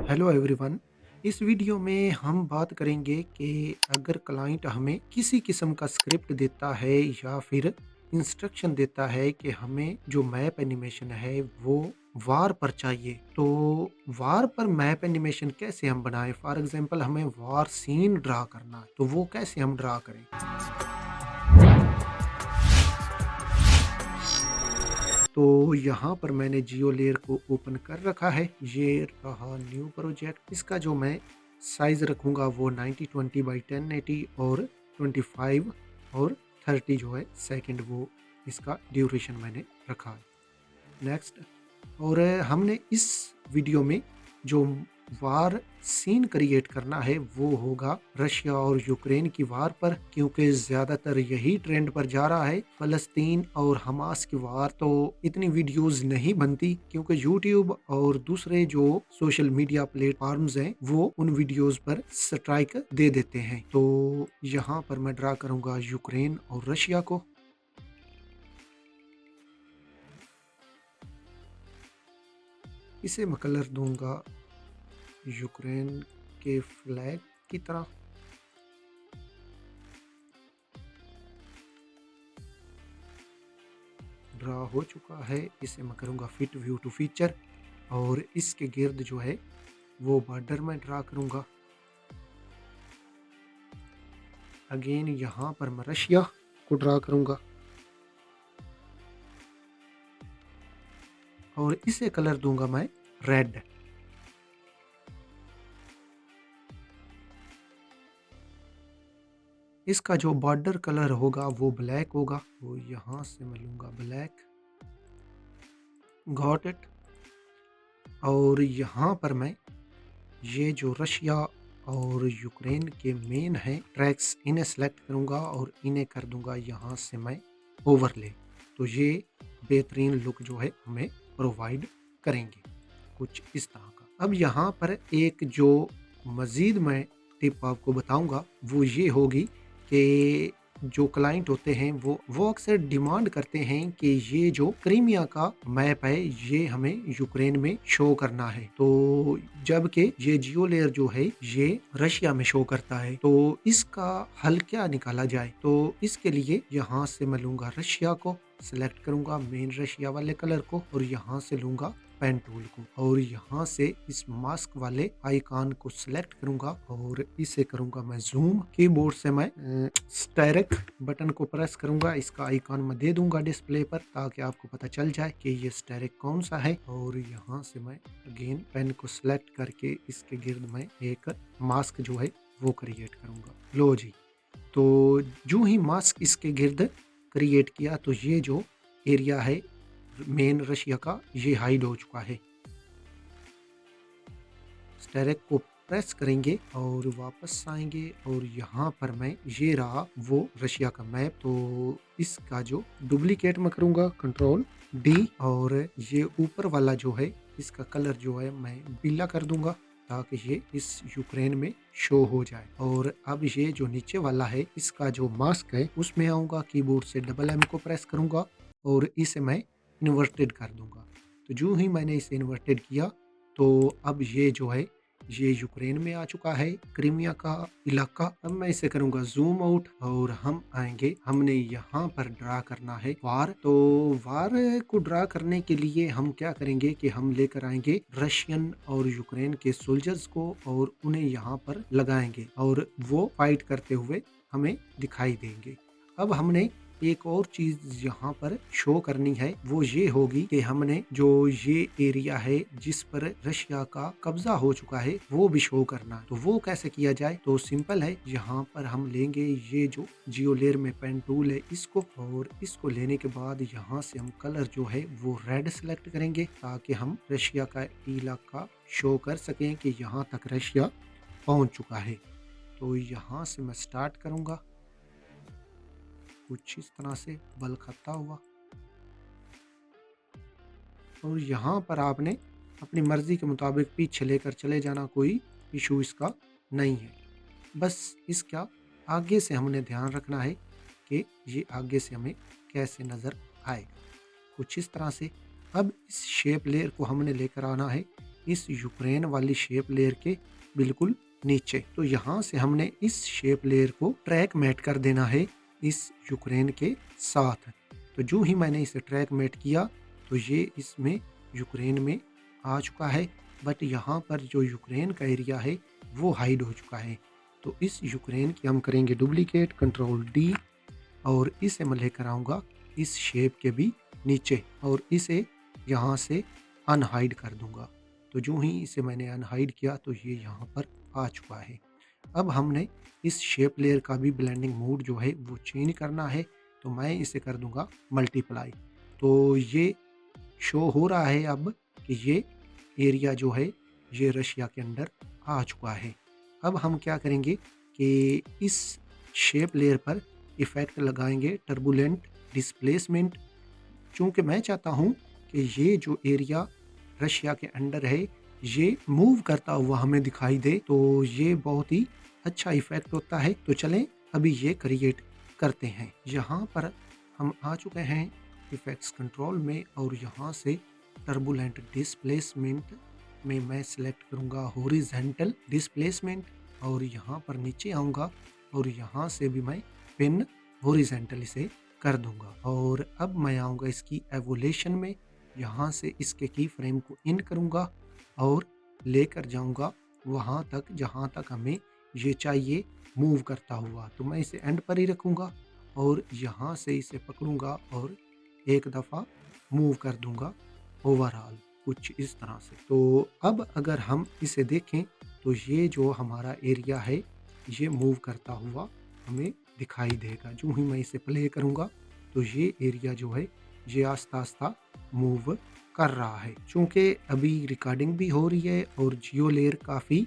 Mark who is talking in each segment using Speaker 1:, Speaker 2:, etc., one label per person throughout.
Speaker 1: Hello everyone. इस video में हम बात करेंगे कि अगर क्लाइंट हमें किसी किस्म का स्क्रिप्ट देता है या फिर इंस्ट्रक्शन देता है कि हमें जो मैप एनिमेशन है वो वार पर चाहिए, तो वार पर मैप एनिमेशन कैसे हम बनाएं। फॉर एग्जांपल हमें वार सीन ड्रा करना है, तो वो कैसे हम ड्रा करें। तो यहाँ पर मैंने जियो लेयर को ओपन कर रखा है। ये रहा न्यू प्रोजेक्ट। इसका जो मैं साइज़ रखूँगा वो 9020 बाई 1080 और 25 और 30 जो है सेकंड, वो इसका ड्यूरेशन मैंने रखा है। नेक्स्ट। और हमने इस वीडियो में जो वार सीन क्रिएट करना है वो होगा रशिया और यूक्रेन की वार पर, क्योंकि ज़्यादातर यही ट्रेंड पर जा रहा है। फ़लस्तीन और हमास की वार तो इतनी वीडियोस नहीं बनती, क्योंकि यूट्यूब और दूसरे जो सोशल मीडिया प्लेटफॉर्म्स हैं वो उन वीडियोस पर स्ट्राइक दे देते हैं। तो यहाँ पर मैं ड्रा करूँगा यूक्रेन और रशिया को। इसे मैं कलर दूंगा यूक्रेन के फ्लैग की तरह। ड्रा हो चुका है। इसे मैं करूँगा फिट व्यू टू फीचर और इसके गिर्द जो है वो बॉर्डर में ड्रा करूँगा। अगेन यहाँ पर मैं रशिया को ड्रा करूँगा और इसे कलर दूंगा मैं रेड। इसका जो बॉर्डर कलर होगा वो ब्लैक होगा, तो यहाँ से मैं लूँगा ब्लैक। Got it. और यहाँ पर मैं ये जो रशिया और यूक्रेन के मेन हैं ट्रैक्स, इन्हें सेलेक्ट करूँगा और इन्हें कर दूँगा यहाँ से मैं ओवरले। तो ये बेहतरीन लुक जो है हमें प्रोवाइड करेंगे कुछ इस तरह का। अब यहाँ पर एक जो मज़ीद मैं टिप आपको बताऊँगा वो ये होगी कि जो क्लाइंट होते हैं वो अक्सर डिमांड करते हैं कि ये जो क्रीमिया का मैप है ये हमें यूक्रेन में शो करना है, तो जबकि ये जियो लेयर जो है ये रशिया में शो करता है। तो इसका हल क्या निकाला जाए, तो इसके लिए यहाँ से मैं लूँगा रशिया को, सिलेक्ट करूँगा मेन रशिया वाले कलर को और यहाँ से लूँगा पेन टूल को और यहाँ से इस मास्क वाले आइकॉन को सिलेक्ट करूंगा और इसे करूंगा मैं जूम। कीबोर्ड से मैं स्टेरिक बटन को प्रेस करूंगा, इसका आइकॉन मैं दे दूंगा डिस्प्ले पर ताकि आपको पता चल जाए कि ये स्टेरिक कौन सा है। और यहाँ से मैं अगेन पेन को सिलेक्ट करके इसके गिर्द में एक मास्क जो है वो क्रिएट करूंगा। लो जी, तो जो ही मास्क इसके गिर्द क्रिएट किया तो ये जो एरिया है मेन रशिया का ये हाइड हो चुका है। स्टेरिक को प्रेस करेंगे और वापस आएंगे और यहाँ पर मैं ये रहा वो रशिया का मैप। तो इसका जो डुप्लीकेट मैं करूँगा कंट्रोल डी और ये ऊपर वाला जो है इसका कलर जो है मैं पीला कर दूंगा ताकि ये इस यूक्रेन में शो हो जाए। और अब ये जो नीचे वाला है इसका जो मास्क है उसमें आऊँगा, कीबोर्ड से डबल एम को प्रेस करूँगा और इसे मैं इन्वर्टेड कर दूंगा। तो जो ही मैंने इसे इन्वर्टेड किया तो अब ये जो है ये यूक्रेन में आ चुका है, क्रीमिया का इलाका। अब मैं इसे करूंगा जूम आउट और हम आएंगे, हमने यहाँ पर ड्रा करना है वार। तो वार को ड्रा करने के लिए हम क्या करेंगे कि हम लेकर आएंगे रशियन और यूक्रेन के सोल्जर्स को और उन्हें यहाँ पर लगाएंगे और वो फाइट करते हुए हमें दिखाई देंगे। अब हमने एक और चीज यहाँ पर शो करनी है, वो ये होगी कि हमने जो ये एरिया है जिस पर रशिया का कब्जा हो चुका है वो भी शो करना है। तो वो कैसे किया जाए, तो सिंपल है। यहाँ पर हम लेंगे ये जो जियो लेयर में पेन टूल है इसको और इसको लेने के बाद यहाँ से हम कलर जो है वो रेड सेलेक्ट करेंगे ताकि हम रशिया का इलाका शो कर सकें कि यहाँ तक रशिया पहुँच चुका है। तो यहाँ से मैं स्टार्ट करूँगा कुछ इस तरह से बल खाता हुआ और यहाँ पर आपने अपनी मर्जी के मुताबिक पीछे लेकर चले जाना, कोई इशू इसका नहीं है। बस इसका आगे से हमने ध्यान रखना है कि ये आगे से हमें कैसे नज़र आएगा कुछ इस तरह से। अब इस शेप लेयर को हमने लेकर आना है इस यूक्रेन वाली शेप लेयर के बिल्कुल नीचे। तो यहाँ से हमने इस शेप लेयर को ट्रैक मैट कर देना है इस यूक्रेन के साथ। तो जो ही मैंने इसे ट्रैक मैट किया तो ये इसमें यूक्रेन में आ चुका है, बट यहाँ पर जो यूक्रेन का एरिया है वो हाइड हो चुका है। तो इस यूक्रेन की हम करेंगे डुप्लीकेट, कंट्रोल डी, और इसे मैं लेकर आऊँगा इस शेप के भी नीचे और इसे यहाँ से अनहाइड कर दूँगा। तो जो ही इसे मैंने अनहाइड किया तो ये यहाँ पर आ चुका है। अब हमने इस शेप लेयर का भी ब्लेंडिंग मोड जो है वो चेंज करना है, तो मैं इसे कर दूँगा मल्टीप्लाई। तो ये शो हो रहा है अब कि ये एरिया जो है ये रशिया के अंदर आ चुका है। अब हम क्या करेंगे कि इस शेप लेयर पर इफ़ेक्ट लगाएंगे टर्बुलेंट डिस्प्लेसमेंट। चूँकि मैं चाहता हूँ कि ये जो एरिया रशिया के अंडर है ये मूव करता हुआ हमें दिखाई दे, तो ये बहुत ही अच्छा इफ़ेक्ट होता है। तो चलें अभी ये क्रिएट करते हैं। यहाँ पर हम आ चुके हैं इफ़ेक्ट्स कंट्रोल में और यहाँ से टर्बुलेंट डिस्प्लेसमेंट में मैं सेलेक्ट करूँगा हॉरिज़ॉन्टल डिस्प्लेसमेंट और यहाँ पर नीचे आऊँगा और यहाँ से भी मैं पिन हॉरिज़ॉन्टल इसे कर दूँगा। और अब मैं आऊँगा इसकी एवोल्यूशन में, यहाँ से इसके की फ्रेम को इन करूँगा और लेकर जाऊँगा वहाँ तक जहाँ तक हमें ये चाहिए मूव करता हुआ। तो मैं इसे एंड पर ही रखूँगा और यहाँ से इसे पकड़ूँगा और एक दफ़ा मूव कर दूँगा ओवरऑल कुछ इस तरह से। तो अब अगर हम इसे देखें तो ये जो हमारा एरिया है ये मूव करता हुआ हमें दिखाई देगा। जो ही मैं इसे प्ले करूँगा तो ये एरिया जो है ये आस्ता-आस्ता मूव कर रहा है। चूँकि अभी रिकॉर्डिंग भी हो रही है और जियो लेयर काफ़ी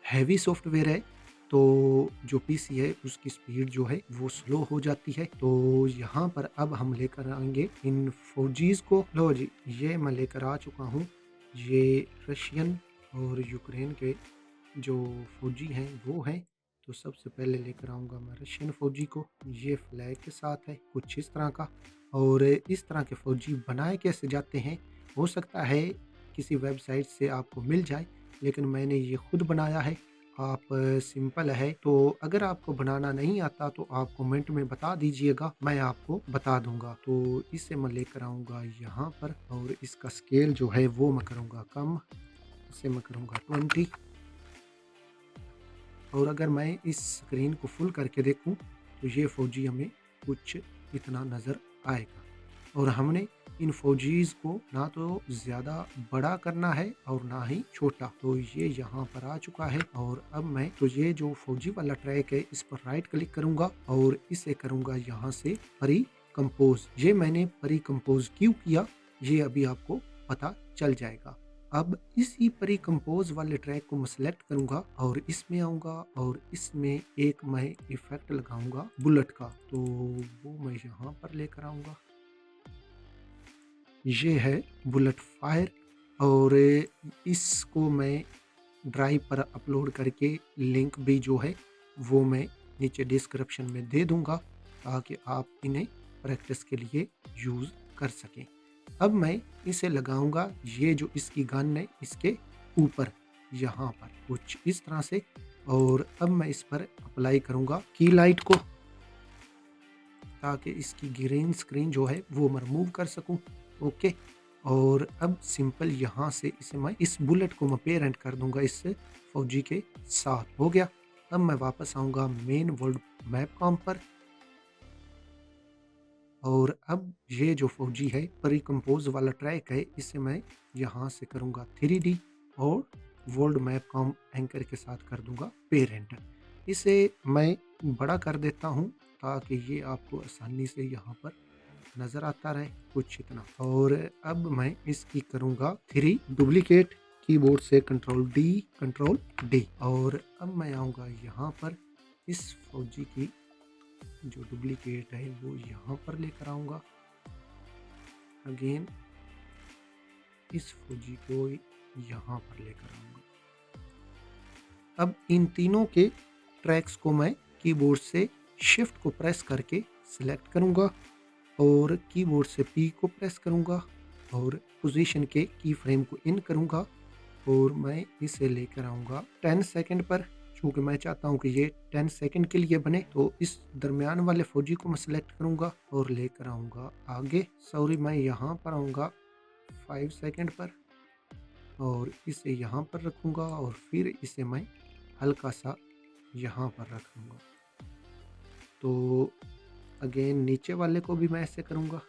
Speaker 1: हैवी सॉफ्टवेयर है, तो जो पीसी है उसकी स्पीड जो है वो स्लो हो जाती है। तो यहाँ पर अब हम लेकर आएँगे इन फौजीज़ को। लो जी, ये मैं लेकर आ चुका हूँ। ये रशियन और यूक्रेन के जो फौजी हैं वो हैं। तो सबसे पहले लेकर आऊँगा मैं रशियन फौजी को। ये फ्लैग के साथ है कुछ इस तरह का। और इस तरह के फौजी बनाए कैसे जाते हैं, हो सकता है किसी वेबसाइट से आपको मिल जाए, लेकिन मैंने ये खुद बनाया है। आप सिंपल है, तो अगर आपको बनाना नहीं आता तो आप कमेंट में बता दीजिएगा, मैं आपको बता दूंगा। तो इसे मैं लेकर आऊँगा यहाँ पर और इसका स्केल जो है वो मैं करूँगा कम, इसे मैं करूँगा 20। और अगर मैं इस स्क्रीन को फुल करके देखूं तो ये फ़ौजी हमें कुछ इतना नज़र आएगा। और हमने इन फ़ौजीज़ को ना तो ज़्यादा बड़ा करना है और ना ही छोटा। तो ये यहाँ पर आ चुका है और अब मैं तो ये जो फ़ौजी वाला ट्रैक है इस पर राइट क्लिक करूँगा और इसे करूँगा यहाँ से परी कंपोज। ये मैंने परी कंपोज क्यों किया ये अभी आपको पता चल जाएगा। अब इसी परी कंपोज वाले ट्रैक को मैं सेलेक्ट करूंगा और इसमें आऊंगा और इसमें एक मैं इफेक्ट लगाऊंगा बुलेट का, तो वो मैं यहाँ पर लेकर आऊंगा। ये है बुलेट फायर और इसको मैं ड्राइव पर अपलोड करके लिंक भी जो है वो मैं नीचे डिस्क्रिप्शन में दे दूंगा ताकि आप इन्हें प्रैक्टिस के लिए यूज़ कर सकें। अब मैं इसे लगाऊंगा ये जो इसकी गन है इसके ऊपर यहाँ पर कुछ इस तरह से, और अब मैं इस पर अप्लाई करूँगा की लाइट को ताकि इसकी ग्रीन स्क्रीन जो है वो मैं रिमूव कर सकूँ। ओके, और अब सिंपल यहाँ से इसे मैं इस बुलेट को मैं पेरेंट कर दूंगा इस फौजी के साथ। हो गया। अब मैं वापस आऊँगा मेन वर्ल्ड मैप कॉम पर और अब ये जो फौजी है परी कंपोज वाला ट्रैक है इसे मैं यहाँ से करूँगा 3D और वर्ल्ड मैप कॉम एंकर के साथ कर दूंगा पेरेंट। इसे मैं बड़ा कर देता हूँ ताकि ये आपको आसानी से यहाँ पर नज़र आता रहे कुछ इतना। और अब मैं इसकी करूँगा 3 डुप्लीकेट कीबोर्ड से कंट्रोल डी और अब मैं आऊँगा यहाँ पर इस फौजी की जो डुप्लीकेट है वो यहाँ पर लेकर आऊँगा। अगेन इस फौजी को यहाँ पर लेकर आऊँगा। अब इन तीनों के ट्रैक्स को मैं कीबोर्ड से शिफ्ट को प्रेस करके सिलेक्ट करूँगा और कीबोर्ड से पी को प्रेस करूँगा और पोजीशन के की फ्रेम को इन करूँगा और मैं इसे लेकर आऊँगा 10 सेकंड पर। चूँकि मैं चाहता हूँ कि ये 10 सेकंड के लिए बने, तो इस दरमियान वाले फौजी को मैं सेलेक्ट करूँगा और लेकर आऊँगा आगे। सॉरी, मैं यहाँ पर आऊँगा 5 सेकंड पर और इसे यहाँ पर रखूँगा और फिर इसे मैं हल्का-सा यहाँ पर रख दूँगा। तो अगेन नीचे वाले को भी मैं ऐसे करूँगा।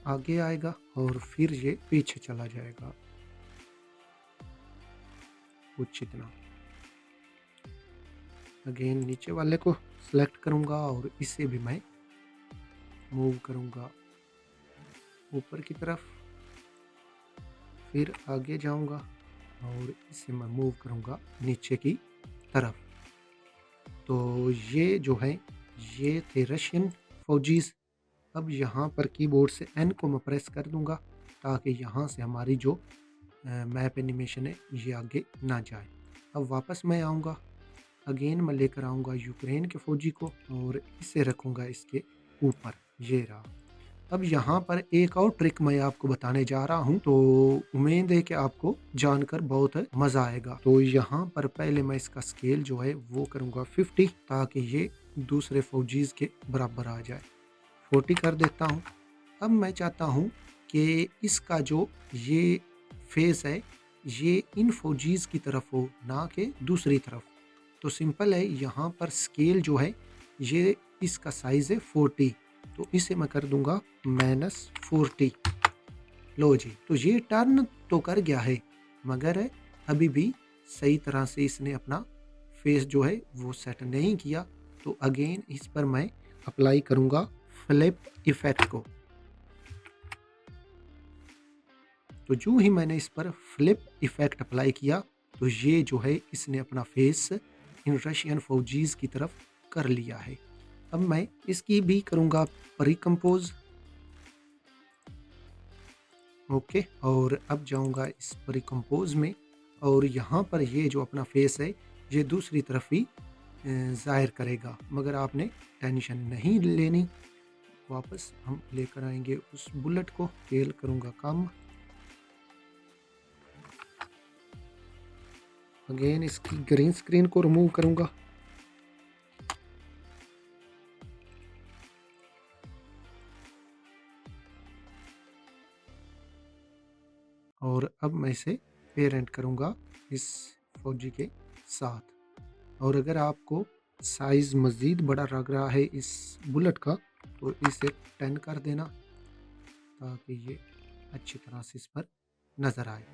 Speaker 1: आगे आएगा और फिर ये पीछे चला जाएगा, कुछ इतना। अगेन नीचे वाले को सेलेक्ट करूँगा और इसे भी मैं मूव करूँगा ऊपर की तरफ, फिर आगे जाऊँगा और इसे मैं मूव करूँगा नीचे की तरफ। तो ये जो है, ये थे रशियन फौजीज़। अब यहाँ पर कीबोर्ड से एन को मैं प्रेस कर दूँगा ताकि यहाँ से हमारी जो मैप एनिमेशन है ये आगे ना जाए। अब वापस मैं आऊँगा, अगेन मैं लेकर आऊँगा यूक्रेन के फ़ौजी को और इसे रखूँगा इसके ऊपर, ये रहा। अब यहाँ पर एक और ट्रिक मैं आपको बताने जा रहा हूँ, तो उम्मीद है कि आपको जानकर बहुत मज़ा आएगा। तो यहाँ पर पहले मैं इसका स्केल जो है वो करूँगा 50 ताकि ये दूसरे फौजीज़ के बराबर आ जाए। 40 कर देता हूँ। अब मैं चाहता हूँ कि इसका जो ये फेस है ये इन फौजीज़ की तरफ हो, ना कि दूसरी तरफ। तो सिंपल है, यहाँ पर स्केल जो है ये इसका साइज़ है 40, तो इसे मैं कर दूंगा -40। लो जी, तो ये टर्न तो कर गया है, मगर अभी भी सही तरह से इसने अपना फेस जो है वो सेट नहीं किया। तो अगेन इस पर मैं अप्लाई करूंगा फ्लिप इफेक्ट को। तो जो ही मैंने इस पर फ्लिप इफेक्ट अप्लाई किया, तो ये जो है इसने अपना फेस इन रशियन फौजीज़ की तरफ कर लिया है। अब मैं इसकी भी करूँगा प्रीकम्पोज। ओके, और अब जाऊँगा इस प्रीकम्पोज में और यहाँ पर ये जो अपना फेस है ये दूसरी तरफ ही ज़ाहिर करेगा, मगर आपने टेंशन नहीं लेनी। वापस हम लेकर आएंगे उस बुलेट को, स्केल करूँगा कम। अगेन इसकी ग्रीन स्क्रीन को रिमूव करूँगा। और अब मैं इसे पेरेंट करूँगा इस फौजी के साथ। और अगर आपको साइज़ मज़ीद बड़ा लग रहा है इस बुलेट का, तो इसे 10 कर देना ताकि ये अच्छी तरह से इस पर नज़र आए।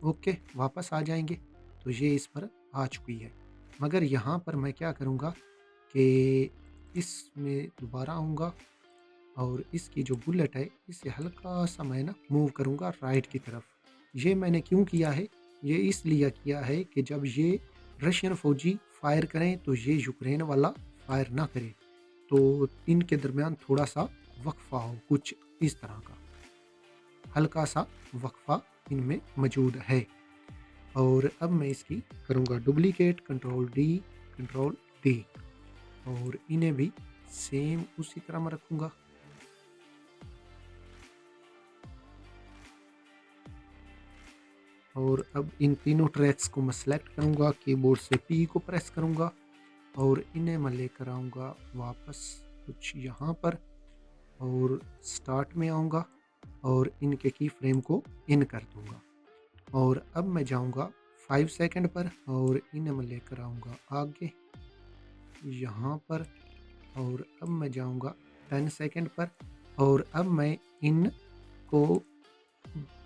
Speaker 1: ओके, वापस आ जाएंगे, तो ये इस पर आ चुकी है। मगर यहाँ पर मैं क्या करूँगा कि इसमें दोबारा आऊँगा और इसकी जो बुलेट है इसे हल्का सा मैं ना मूव करूँगा राइट की तरफ। ये मैंने क्यों किया है? ये इसलिए किया है कि जब ये रशियन फौजी फायर करें तो ये यूक्रेन वाला फायर ना करे, तो इनके दरमियान थोड़ा सा वक्फा हो, कुछ इस तरह का हल्का सा वक्फा इनमें मौजूद है। और अब मैं इसकी करूँगा डुप्लीकेट, कंट्रोल डी और इन्हें भी सेम उसी तरह मैं रखूँगा। और अब इन तीनों ट्रैक्स को मैं सेलेक्ट करूँगा, कीबोर्ड से पी को प्रेस करूँगा और इन्हें मैं लेकर आऊँगा वापस कुछ यहाँ पर और स्टार्ट में आऊँगा और इनके की फ्रेम को इन कर दूँगा। और अब मैं जाऊँगा 5 सेकंड पर और इन्हें मैं लेकर आऊँगा आगे यहाँ पर और अब मैं जाऊँगा 10 सेकंड पर और अब मैं इन को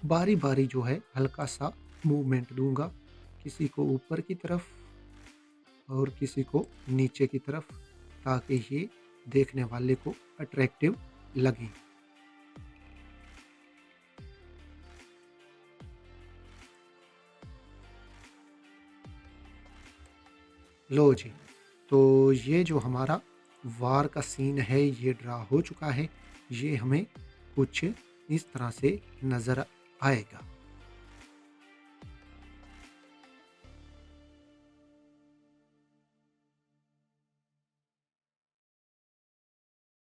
Speaker 1: बारी बारी जो है हल्का सा मूवमेंट दूंगा, किसी को ऊपर की तरफ और किसी को नीचे की तरफ, ताकि ये देखने वाले को अट्रैक्टिव लगे। लो जी, तो ये जो हमारा वार का सीन है ये ड्रा हो चुका है। ये हमें कुछ इस तरह से नज़र आएगा।